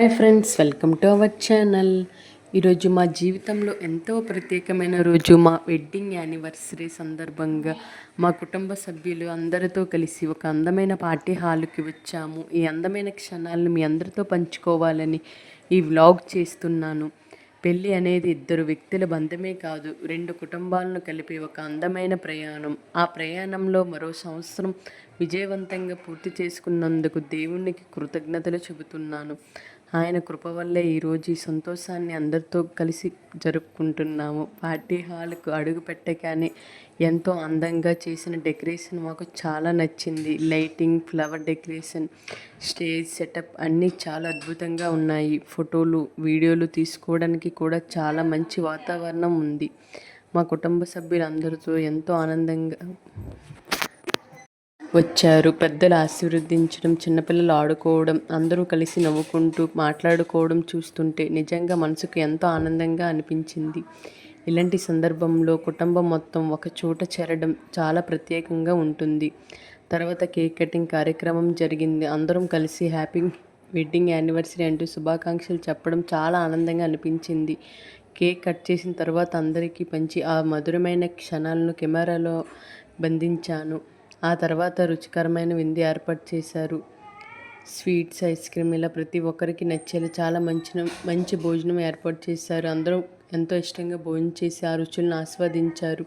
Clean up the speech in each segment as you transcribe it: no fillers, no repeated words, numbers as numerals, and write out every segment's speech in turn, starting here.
Hi friends, welcome to our channel. ఈరోజు మా జీవితంలో ఎంతో ప్రత్యేకమైన రోజు. మా వెడ్డింగ్ యానివర్సరీ సందర్భంగా మా కుటుంబ సభ్యులు అందరితో కలిసి ఒక అందమైన పార్టీ హాల్కి వచ్చాము. ఈ అందమైన క్షణాలను మీ అందరితో పంచుకోవాలని ఈ వ్లాగ్ చేస్తున్నాను. పెళ్ళి అనేది ఇద్దరు వ్యక్తుల బంధమే కాదు, రెండు కుటుంబాలను కలిపే ఒక అందమైన ప్రయాణం. ఆ ప్రయాణంలో మరో సంవత్సరం విజయవంతంగా పూర్తి చేసుకున్నందుకు దేవునికి కృతజ్ఞతలు చెబుతున్నాను. ఆయన కృప వల్లే ఈరోజు ఈ సంతోషాన్ని అందరితో కలిసి జరుపుకుంటున్నాము. పార్టీ హాల్కు అడుగు పెట్టగానే ఎంతో అందంగా చేసిన డెకరేషన్ మాకు చాలా నచ్చింది. Lighting, flower decoration, stage setup అన్నీ చాలా అద్భుతంగా ఉన్నాయి. ఫోటోలు, వీడియోలు తీసుకోవడానికి కూడా చాలా మంచి వాతావరణం ఉంది. మా కుటుంబ సభ్యులందరితో ఎంతో ఆనందంగా వచ్చారు. పెద్దలు ఆశీర్వదించడం, చిన్నపిల్లలు ఆడుకోవడం, అందరూ కలిసి నవ్వుకుంటూ మాట్లాడుకోవడం చూస్తుంటే నిజంగా మనసుకు ఎంతో ఆనందంగా అనిపించింది. ఇలాంటి సందర్భంలో కుటుంబం మొత్తం ఒక చోట చేరడం చాలా ప్రత్యేకంగా ఉంటుంది. తర్వాత కేక్ కటింగ్ కార్యక్రమం జరిగింది. అందరం కలిసి హ్యాపీ వెడ్డింగ్ యానివర్సరీ అంటూ శుభాకాంక్షలు చెప్పడం చాలా ఆనందంగా అనిపించింది. కేక్ కట్ చేసిన తర్వాత అందరికీ పంచి ఆ మధురమైన క్షణాలను కెమెరాలో బంధించాను. ఆ తర్వాత రుచికరమైన విందు ఏర్పాటు చేశారు. స్వీట్స్, ఐస్ క్రీమ్, ఇలా ప్రతి ఒక్కరికి నచ్చేలా చాలా మంచి భోజనం ఏర్పాటు చేశారు. అందరూ ఎంతో ఇష్టంగా భోజనం చేసి ఆ రుచులను ఆస్వాదించారు.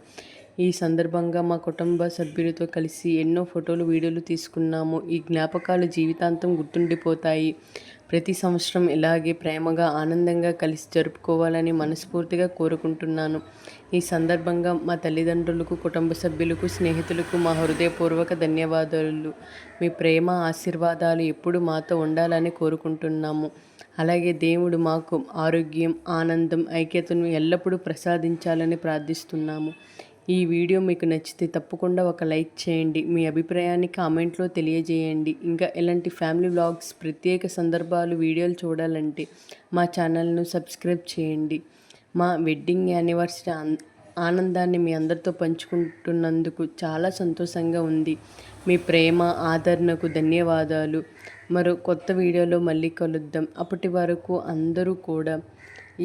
ఈ సందర్భంగా మా కుటుంబ సభ్యులతో కలిసి ఎన్నో ఫోటోలు, వీడియోలు తీసుకున్నాము. ఈ జ్ఞాపకాలు జీవితాంతం గుర్తుండిపోతాయి. ప్రతి సంవత్సరం ఇలాగే ప్రేమగా, ఆనందంగా కలిసి జరుపుకోవాలని మనస్ఫూర్తిగా కోరుకుంటున్నాను. ఈ సందర్భంగా మా తల్లిదండ్రులకు, కుటుంబ సభ్యులకు, స్నేహితులకు మా హృదయపూర్వక ధన్యవాదాలు. మీ ప్రేమ, ఆశీర్వాదాలు ఎప్పుడు మాతో ఉండాలని కోరుకుంటున్నాము. అలాగే దేవుడు మాకు ఆరోగ్యం, ఆనందం, ఐక్యతను ఎల్లప్పుడూ ప్రసాదించాలని ప్రార్థిస్తున్నాము. ఈ వీడియో మీకు నచ్చితే తప్పకుండా ఒక లైక్ చేయండి. మీ అభిప్రాయాన్ని కామెంట్లో తెలియజేయండి. ఇంకా ఇలాంటి ఫ్యామిలీ వ్లాగ్స్, ప్రత్యేక సందర్భాలు, వీడియోలు చూడాలంటే మా ఛానల్ను సబ్స్క్రైబ్ చేయండి. మా వెడ్డింగ్ యానివర్సరీ ఆనందాన్ని మీ అందరితో పంచుకుంటున్నందుకు చాలా సంతోషంగా ఉంది. మీ ప్రేమ, ఆదరణకు ధన్యవాదాలు. మరో కొత్త వీడియోలో మళ్ళీ కలుద్దాం. అప్పటి వరకు అందరూ కూడా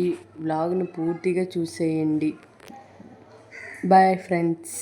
ఈ వ్లాగ్ను పూర్తిగా చూసేయండి. Bye friends.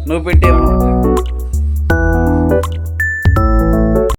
నువ్వు పెట్టే